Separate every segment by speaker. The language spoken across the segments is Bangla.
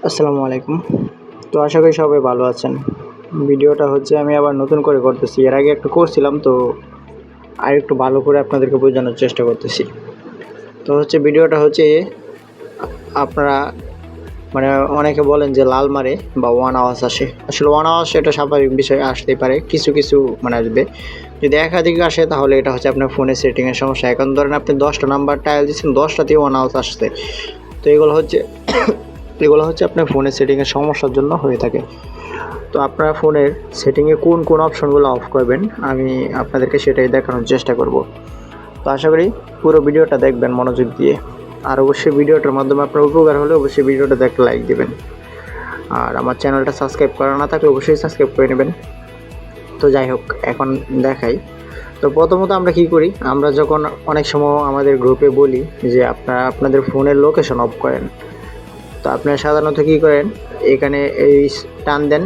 Speaker 1: আসসালামু আলাইকুম। তো আশা করি সবাই ভালো আছেন। ভিডিওটা হচ্ছে আমি আবার নতুন করে করতেছি। এর আগে একটা করছিলাম, তো আরেকটু ভালো করে আপনাদেরকে বোঝানোর চেষ্টা করতেছি। তো হচ্ছে ভিডিওটা হচ্ছে আপনারা মানে অনেকে বলেন যে লাল মারে বা ওয়ান আওয়াজ আসে। আসলে ওয়ান আওয়াজ এটা স্বাভাবিক বিষয়, আসতেই পারে, কিছু কিছু আসবে। যদি একাধিক আসে তাহলে এটা হচ্ছে আপনার ফোনের সেটিংয়ের সমস্যা। এখন ধরেন আপনি 10টা নাম্বার ডায়াল দিচ্ছেন, 10টাতেই ওয়ান আওয়াজ আসছে। তো এগুলো হচ্ছে আপনার ফোনের সেটিংয়ের সমস্যার জন্য হয়ে থাকে। তো আপনার ফোনের সেটিংয়ে কোন কোন অপশনগুলো অফ করবেন আমি আপনাদেরকে সেটাই দেখানোর চেষ্টা করব। তো আশা করি পুরো ভিডিওটা দেখবেন মনোযোগ দিয়ে। আর অবশ্যই ভিডিওটার মাধ্যমে আপনার উপকার হলে অবশ্যই ভিডিওটা দেখতে লাইক দেবেন। আর আমার চ্যানেলটা সাবস্ক্রাইব করা না থাকলে অবশ্যই সাবস্ক্রাইব করে নেবেন। তো যাই হোক, এখন দেখাই। তো প্রথমত আমরা কি করি, আমরা যখন অনেক সময় আমাদের গ্রুপে বলি যে আপনাদের ফোনের লোকেশন অফ করেন, তো আপনারা সাধারণত কী করেন, এখানে এই টান দেন,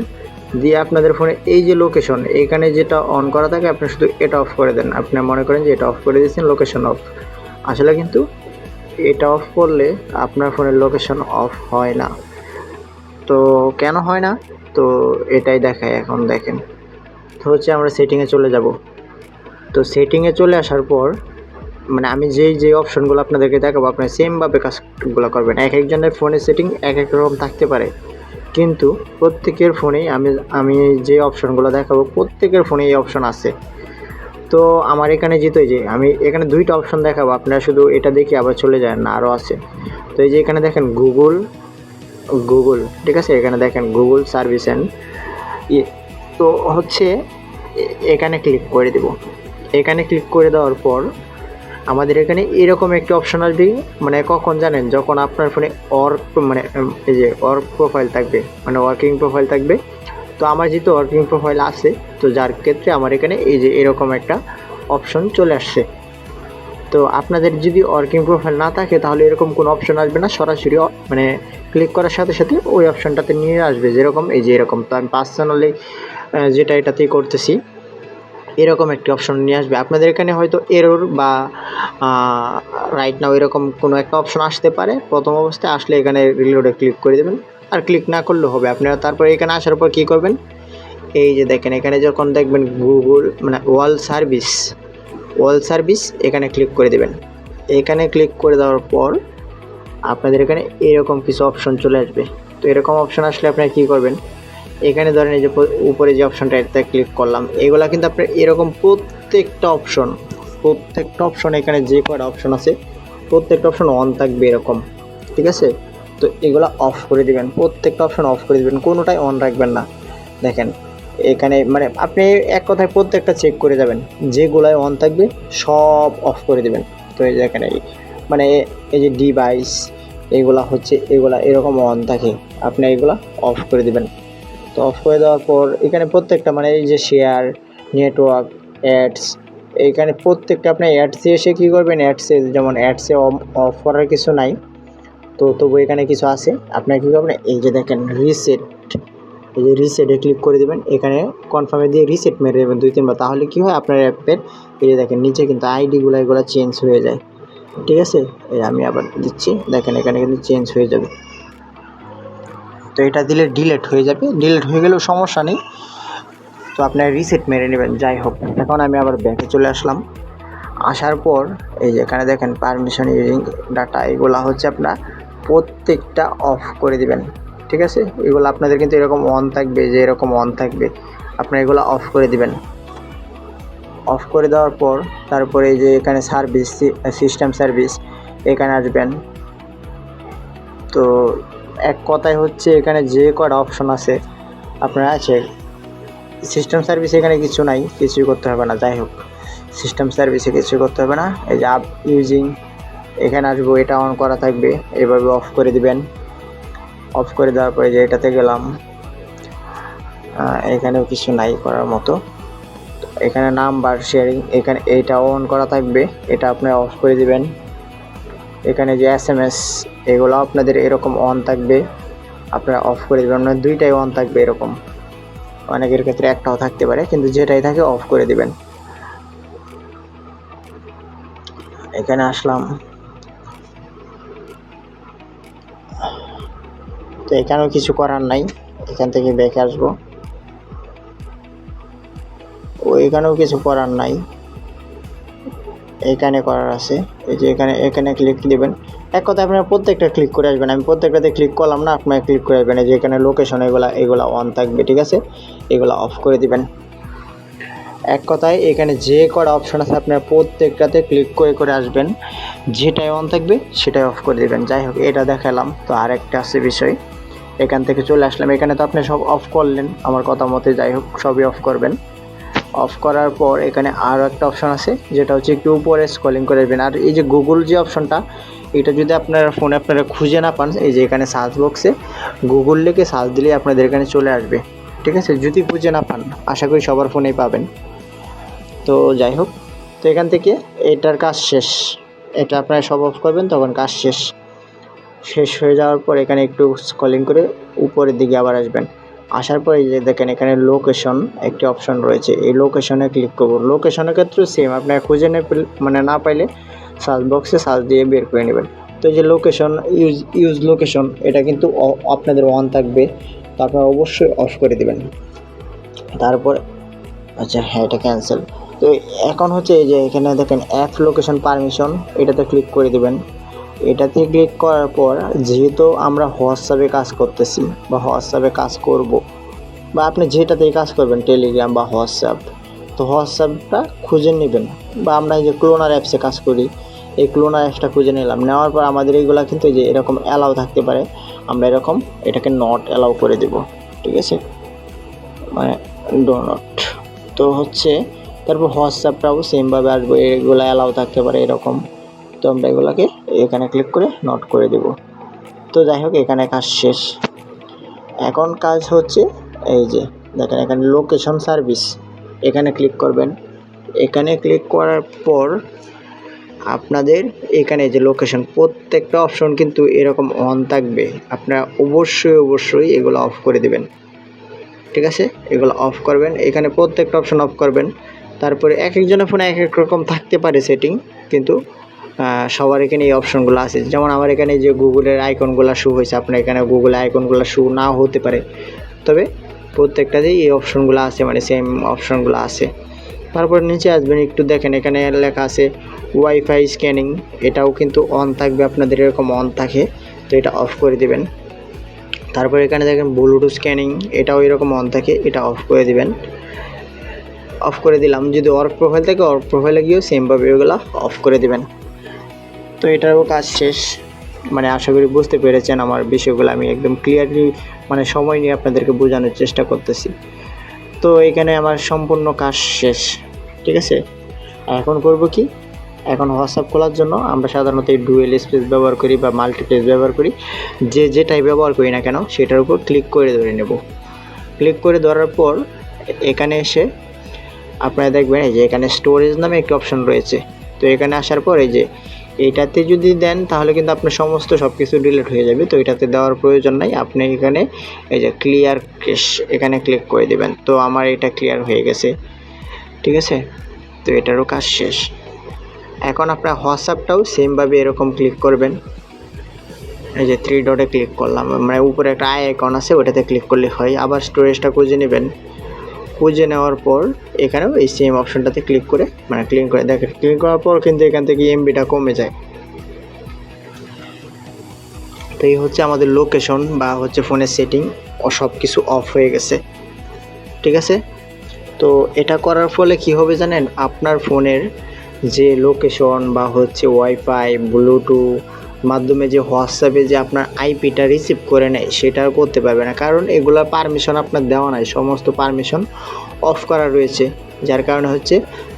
Speaker 1: দিয়ে আপনাদের ফোনে এই যে লোকেশন এখানে যেটা অন করা থাকে আপনি শুধু এটা অফ করে দেন। আপনি মনে করেন যে এটা অফ করে দিয়েছেন, লোকেশন অফ। আসলে কিন্তু এটা অফ করলে আপনার ফোনের লোকেশন অফ হয় না। তো কেন হয় না, তো এটাই দেখায়। এখন দেখেন, তো হচ্ছে আমরা সেটিংয়ে চলে যাব। তো সেটিংয়ে চলে আসার পর আমি যে অপশনগুলো আপনাদেরকে দেখাবো আপনারা সেমভাবে কাজগুলো করবেন। এক একজনের ফোনের সেটিং এক এক রকম থাকতে পারে, কিন্তু প্রত্যেকের ফোনেই আমি যে অপশনগুলো দেখাবো প্রত্যেকের ফোনে এই অপশন আছে। তো আমার এখানে যেহেতু এই যে আমি এখানে 2টা অপশন দেখাবো, আপনারা শুধু এটা দেখে আবার চলে যায় না, আরও আছে। তো এই যে এখানে দেখেন গুগল, ঠিক আছে, এখানে দেখেন গুগল সার্ভিস অ্যান্ড তো হচ্ছে এখানে ক্লিক করে দেব। এখানে ক্লিক করে দেওয়ার পর আমাদের এখানে এরকম একটি অপশন আসবে, কখন জানেন, যখন আপনার ফোনে এই যে ওয়ার্ক প্রোফাইল থাকবে, ওয়ার্কিং প্রোফাইল থাকবে। তো আমার যেহেতু ওয়ার্কিং প্রোফাইল আছে, তো যার ক্ষেত্রে আমার এখানে এই যে এরকম একটা অপশন চলে আসছে। তো আপনাদের যদি ওয়ার্কিং প্রোফাইল না থাকে তাহলে এরকম কোনো অপশন আসবে না, সরাসরি ক্লিক করার সাথে সাথে ওই অপশনটাতে নিয়ে আসবে, যেরকম এই যে এরকম। তো আমি পার্সোনালি যেটা এটাতেই করতেছি, এরকম একটি অপশন নিয়ে আসবে। আপনাদের এখানে হয়তো এরর বা রাইট নাও এরকম কোনো একটা অপশন আসতে পারে। প্রথম অবস্থায় আসলে এখানে রিলোডে ক্লিক করে দেবেন, আর ক্লিক না করলেও হবে। আপনারা তারপরে এখানে আসার পর কী করবেন, এই যে দেখেন এখানে যখন দেখবেন গুগল ওয়াল সার্ভিস এখানে ক্লিক করে দেবেন। এখানে ক্লিক করে দেওয়ার পর আপনাদের এখানে এরকম কিছু অপশন চলে আসবে। তো এরকম অপশন আসলে আপনারা কী করবেন, এখানে ধরেন এই যে উপরে যে অপশনটা এটাতে ক্লিক করলাম, এগুলা কিন্তু আপনার এরকম প্রত্যেকটা অপশন এখানে যে কয়টা অপশন আছে প্রত্যেকটা অপশন অন থাকবে এরকম, ঠিক আছে। তো এগুলো অফ করে দিবেন, প্রত্যেকটা অপশন অফ করে দিবেন, কোনোটাই অন রাখবেন না। দেখেন এখানে আপনি এক কথায় প্রত্যেকটা চেক করে যাবেন, যেগুলাই অন থাকবে সব অফ করে দিবেন। তো এই যে এখানে এই যে ডিভাইস এগুলা এরকম অন থাকে, আপনি এগুলা অফ করে দিবেন। তো অফ করে দেওয়ার পর এখানে প্রত্যেকটা এই যে শেয়ার, নেটওয়ার্ক, অ্যাডস, এইখানে প্রত্যেকটা আপনি অ্যাডসে এসে কী করবেন, যেমন অ্যাডসে অফ করার কিছু নাই, তো তবু এখানে কিছু আছে। আপনার কী করবেন, এই যে দেখেন এই যে রিসেটে ক্লিক করে দেবেন। এখানে কনফার্মে দিয়ে রিসেট মেরে দেবেন 2-3 বার। তাহলে কী হয়, আপনার অ্যাপের এই যে দেখেন নিচে কিন্তু আইডিগুলো এগুলো চেঞ্জ হয়ে যায়, ঠিক আছে। এই আমি আবার দিচ্ছি, দেখেন এখানে কিন্তু চেঞ্জ হয়ে যাবে। তো এটা দিলে ডিলেট হয়ে যাবে, ডিলেট হয়ে গেলেও সমস্যা নেই, তো আপনার রিসেট মেরে নেবেন। যাই হোক, এখন আমি আবার ব্যাকে চলে আসলাম। আসার পর এই যে এখানে দেখেন পারমিশন ইউজিং ডাটা, এগুলো হচ্ছে আপনার প্রত্যেকটা অফ করে দিবেন, ঠিক আছে। এগুলো আপনাদের কিন্তু এরকম অন থাকবে, যে এরকম অন থাকবে, আপনার এগুলো অফ করে দিবেন। অফ করে দেওয়ার পর তারপরে এই যে এখানে সিস্টেম সার্ভিস এখানে আসবেন। তো এক কথায় হচ্ছে এখানে যে কটা অপশন আছে আপনার আছে, সিস্টেম সার্ভিস এখানে কিছু নাই, কিছুই করতে হবে না। যাই হোক, সিস্টেম সার্ভিসে কিছু করতে হবে না। এই যে অ্যাপ ইউজিং এখানে আসবো, এটা অন করা থাকবে, এভাবে অফ করে দিবেন। অফ করে দেওয়ার পরে যে এটাতে গেলাম, এখানেও কিছু নাই করার মতো। এখানে নাম্বার শেয়ারিং এখানে এইটা অন করা থাকবে, এটা আপনারা অফ করে দিবেন। এখানে যে SMS এগুলো আপনাদের এরকম অন থাকবে, আপনারা অফ করে দেবেন। দুইটাই অন থাকবে এরকম, অনেকের ক্ষেত্রে একটাও থাকতে পারে, কিন্তু যেটাই থাকে অফ করে দিবেন। এখানে আসলাম, তো তো এখানেও কিছু করার নাই, এখান থেকে ব্যাকে আসবো। এখানেও কিছু করার নাই, এখানে করার আছে। এই যে এখানে ক্লিক দিবেন। এক কথা আপনারা প্রত্যেকটা ক্লিক করে আসবেন। আমি প্রত্যেকটাতে ক্লিক করলাম না, আপনারা ক্লিক করে আসবেন। এই যে এখানে লোকেশন এগুলা অন থাকবে, ঠিক আছে, এগুলা অফ করে দিবেন। এক কথায় এখানে যে কটা অপশন আছে আপনারা প্রত্যেকটাতে ক্লিক করে আসবেন, যেটাই অন থাকবে সেটাই অফ করে দিবেন। যাই হোক, এটা দেখালাম। তো আরেকটা আছে বিষয়, এখান থেকে চলে আসলাম। এখানে তো আপনি সব অফ করলেন আমার কথা মতে, যাই হোক সবই অফ করবেন। অফ করার পর এখানে আরও একটা অপশন আছে, যেটা হচ্ছে একটু উপরে স্ক্রলিং করে দেবেন। আর এই যে গুগল যে অপশনটা, এটা যদি আপনার ফোনে আপনারা খুঁজে না পান, এই যে এখানে সার্চ বক্সে গুগল লিখে সার্চ দিলেই আপনাদের এখানে চলে আসবে, ঠিক আছে। যদি খুঁজে না পান, আশা করি সবার ফোনেই পাবেন। তো যাই হোক, তো এখান থেকে এটার কাজ শেষ। এটা আপনারা সব অফ করবেন, তখন কাজ শেষ হয়ে যাওয়ার পর এখানে একটু স্ক্রলিং করে উপরের দিকে আবার আসবেন। আসার পরে যে দেখেন এখানে লোকেশন একটি অপশন রয়েছে, এই লোকেশনে ক্লিক করব। লোকেশনের ক্ষেত্রে সেম, আপনারা খুঁজে না পাইলে সার্চ বক্সে সার্চ দিয়ে বের করে নেবেন। তো এই যে লোকেশন, ইউজ লোকেশন, এটা কিন্তু আপনাদের অন থাকবে, তো আপনারা অবশ্যই অফ করে দেবেন। তারপর আচ্ছা হ্যাঁ, এটা ক্যান্সেল। তো এখন হচ্ছে এই যে এখানে দেখেন অ্যাপ লোকেশন পারমিশন, এটাতে ক্লিক করে দেবেন। এটাতে ক্লিক করার পর যেহেতু আমরা হোয়াটসঅ্যাপে কাজ করতেছি বা হোয়াটসঅ্যাপে কাজ করব, বা আপনি যেটাতেই কাজ করবেন, টেলিগ্রাম বা হোয়াটসঅ্যাপ, তো হোয়াটসঅ্যাপটা খুঁজে নেবেন। বা আমরা এই যে ক্লোনার অ্যাপসে কাজ করি, এই ক্লোনার অ্যাপসটা খুঁজে নিলাম। নেওয়ার পর আমাদের এইগুলা কিন্তু যে এরকম অ্যালাউ থাকতে পারে, আমরা এরকম এটাকে নট অ্যালাউ করে দেব, ঠিক আছে, মানে ডো নট। তো হচ্ছে তারপর হোয়াটসঅ্যাপটাও সেমভাবে আসবে, এগুলো অ্যালাউ থাকতে পারে এরকম, তো আমরা এগুলোকে এখানে ক্লিক করে নোট করে দেব। তো যাই হোক, এখানে কাজ শেষ। এখন কাজ হচ্ছে এই যে দেখেন এখানে লোকেশন সার্ভিস, এখানে ক্লিক করবেন। এখানে ক্লিক করার পর আপনাদের এখানে যে লোকেশন, প্রত্যেকটা অপশন কিন্তু এরকম অন থাকবে, আপনারা অবশ্যই এগুলো অফ করে দেবেন, ঠিক আছে, এগুলো অফ করবেন। এখানে প্রত্যেকটা অপশন অফ করবেন। তারপরে এক একজনের ফোনে এক এক রকম থাকতে পারে সেটিং, কিন্তু সবার এখানে এই অপশনগুলো আছে। যেমন আমার এখানে যে গুগলের আইকনগুলো শো হয়েছে, আপনার এখানে গুগলের আইকনগুলো শো নাও হতে পারে, তবে প্রত্যেকটাতেই এই অপশনগুলো আছে, মানে সেম অপশনগুলো আছে। তারপর নিচে আসবেন, একটু দেখেন এখানে লেখা আছে ওয়াইফাই স্ক্যানিং, এটাও কিন্তু অন থাকবে, আপনাদের এরকম অন থাকে, তো এটা অফ করে দেবেন। তারপর এখানে দেখেন ব্লুটুথ স্ক্যানিং, এটাও এরকম অন থাকে, এটা অফ করে দিবেন। অফ করে দিলাম। যদি ওয়ার্ক প্রোফাইল থাকে, ওয়ার্ক প্রোফাইলে গিয়েও সেমভাবে ওগুলো অফ করে দিবেন। তো এটারও কাজ শেষ। মানে আশা করি বুঝতে পেরেছেন আমার বিষয়গুলো, আমি একদম ক্লিয়ারলি মানে সময় নিয়ে আপনাদেরকে বোঝানোর চেষ্টা করতেছি। তো এখানে আমার সম্পূর্ণ কাজ শেষ, ঠিক আছে। এখন করব কি, এখন হোয়াটসঅ্যাপ খোলার জন্য আমরা সাধারণত এই ডুয়েল স্পেস ব্যবহার করি বা মাল্টিপ্লেস ব্যবহার করি, যেটাই ব্যবহার করি না কেন সেটার উপর ক্লিক করে ধরে নেব। ক্লিক করে ধরার পর এখানে এসে আপনারা দেখবেন এই যে এখানে স্টোরেজ নামে একটি অপশন রয়েছে। তো এখানে আসার পর এই যে এইটাতে যদি দেন তাহলে কিন্তু আপনার সমস্ত সব কিছু ডিলিট হয়ে যাবে, তো এটাতে দেওয়ার প্রয়োজন নাই। আপনি এখানে এই যে ক্লিয়ার ক্যাশ, এখানে ক্লিক করে দেবেন। তো আমার এটা ক্লিয়ার হয়ে গেছে, ঠিক আছে। তো এটারও কাজ শেষ। এখন আপনার হোয়াটসঅ্যাপটাও সেমভাবে এরকম ক্লিক করবেন। এই যে 3 ডটে ক্লিক করলাম, মানে উপরে একটা আই আইকন আছে, ওটাতে ক্লিক করলে হয়। আবার স্টোরেজটা খুঁজে নেবেন। খুঁজে নেওয়ার পর এখানেও এই সেম অপশনটাতে ক্লিক করে মানে ক্লিক করে দেখেন, ক্লিক করার পর কিন্তু এখান থেকে এমবিটা কমে যায়। তো এই হচ্ছে আমাদের লোকেশন বা হচ্ছে ফোনের সেটিং, ও সব কিছু অফ হয়ে গেছে, ঠিক আছে। তো এটা করার ফলে কি হবে জানেন, আপনার ফোনের যে লোকেশন বা হচ্ছে ওয়াইফাই ব্লুটুথ মাধ্যমে যে হোয়াটসঅ্যাপে যে আপনার আইপিটা রিসিভ করে নেয়, সেটা আর করতে পারবে না, কারণ এগুলোর পারমিশন আপনার দেওয়া নাই, সমস্ত পারমিশন অফ করা রয়েছে। যার কারণে হচ্ছে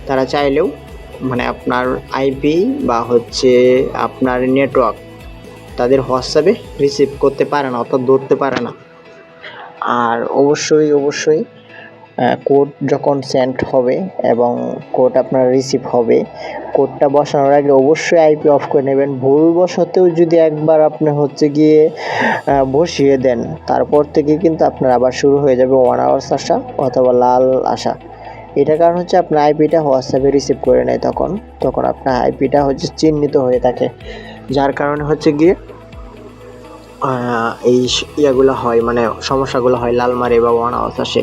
Speaker 1: তারা চাইলেও মানে আপনার আইপি বা হচ্ছে আপনার নেটওয়ার্ক তাদের হোয়াটসঅ্যাপে রিসিভ করতে পারে না, অর্থাৎ ধরতে পারে না। আর অবশ্যই কোড যখন সেন্ড হবে এবং কোড আপনার রিসিভ হবে, কোডটা বসানোর আগে অবশ্যই আইপি অফ করে নেবেন। ভুলবশতেও যদি একবার আপনি হচ্ছে গিয়ে বসিয়ে দেন, তারপর থেকে কিন্তু আপনার আবার শুরু হয়ে যাবে 1 আওয়ার্স আসা অথবা লাল আসা। এটার কারণ হচ্ছে আপনার আইপিটা হোয়াটসঅ্যাপে রিসিভ করে নেয়, তখন আপনার আইপিটা হচ্ছে চিহ্নিত হয়ে থাকে, যার কারণে হচ্ছে গিয়ে এই ইয়াগুলো হয়, মানে সমস্যাগুলো হয়, লাল মারে বা ওয়ান আওয়াজ আসে,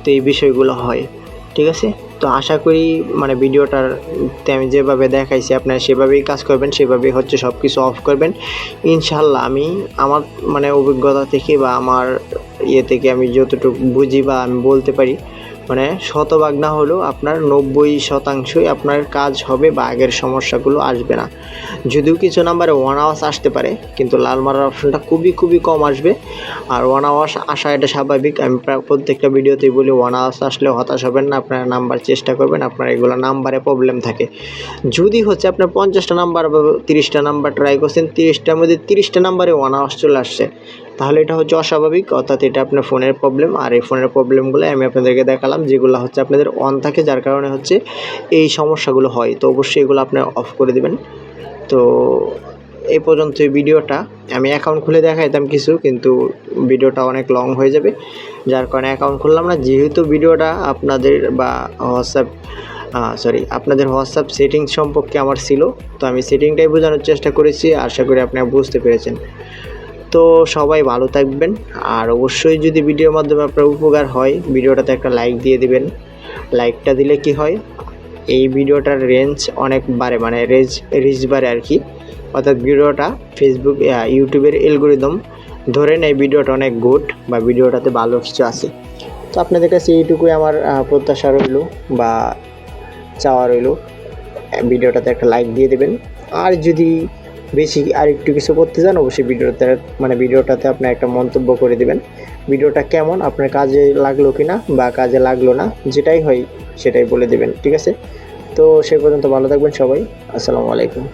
Speaker 1: তো এই বিষয়গুলো হয়। ঠিক আছে, তো আশা করি মানে ভিডিওটাতে আমি যেভাবে দেখাইছি আপনারা সেভাবেই কাজ করবেন, সেভাবেই হচ্ছে সব কিছু অফ করবেন। ইনশাল্লাহ আমি আমার মানে অভিজ্ঞতা থেকে বা আমার ইয়ে থেকে আমি যতটুকু বুঝি বা আমি বলতে পারি, মানে শতভাগ না হলেও আপনার 90% আপনার কাজ হবে বা আগের সমস্যাগুলো আসবে না। যদিও কিছু নাম্বারে ওয়ান আওয়ার্স আসতে পারে, কিন্তু লাল মারার অপশনটা খুবই কম আসবে। আর ওয়ান আওয়ার্স আসা এটা স্বাভাবিক। আমি প্রত্যেকটা ভিডিওতেই বলি ওয়ান আওয়ার্স আসলে হতাশ হবেন না, আপনারা নাম্বার চেষ্টা করবেন। আপনার এগুলো নাম্বারে প্রবলেম থাকে। যদি হচ্ছে আপনার 50টা নাম্বার বা 30টা নাম্বার ট্রাই করছেন, 30টার মধ্যে 30টা নাম্বারে ওয়ান আওয়ার্স চলে আসছে, তাহলে এটা হচ্ছে অস্বাভাবিক, অর্থাৎ এটা আপনার ফোনের প্রবলেম। আর এই ফোনের প্রবলেমগুলো আমি আপনাদেরকে দেখালাম, যেগুলো হচ্ছে আপনাদের অন থাকে, যার কারণে হচ্ছে এই সমস্যাগুলো হয়। তো অবশ্যই এগুলো আপনারা অফ করে দেবেন। তো এই পর্যন্ত এই ভিডিওটা। আমি অ্যাকাউন্ট খুলে দেখাইতাম কিছু, কিন্তু ভিডিওটা অনেক লং হয়ে যাবে, যার কারণে অ্যাকাউন্ট খুললাম না। যেহেতু ভিডিওটা আপনাদের বা আপনাদের হোয়াটসঅ্যাপ সেটিংস সম্পর্কে আমার ছিল, তো আমি সেটিংটাই বোঝানোর চেষ্টা করেছি। আশা করি আপনারা বুঝতে পেরেছেন। তো সবাই ভালো থাকবেন, আর অবশ্যই যদি ভিডিওর মাধ্যমে আপনার উপকার হয়, ভিডিওটাতে একটা লাইক দিয়ে দিবেন। লাইকটা দিলে কি হয়, এই ভিডিওটার রেঞ্জ অনেক বাড়ে, মানে রিচ বাড়ে আর কি। অর্থাৎ ভিডিওটা ফেসবুক ইউটিউবের অ্যালগরিদম ধরে নেয় ভিডিওটা অনেক গুড বা ভিডিওটাতে ভালো কিছু আছে। তো আপনাদের কাছে এইটুকুই আমার প্রত্যাশা রইল বা চাওয়া রইল, ভিডিওটাতে একটা লাইক দিয়ে দেবেন। আর যদি বেশি আর একটু কিছু করতে চান, অবশ্যই ভিডিওটাতে আপনি একটা মন্তব্য করে দেবেন, ভিডিওটা কেমন, আপনার কাজে লাগলো কি না বা কাজে লাগলো না, যেটাই হয় সেটাই বলে দেবেন। ঠিক আছে, তো সেই পর্যন্ত ভালো থাকবেন সবাই। আসসালামু আলাইকুম।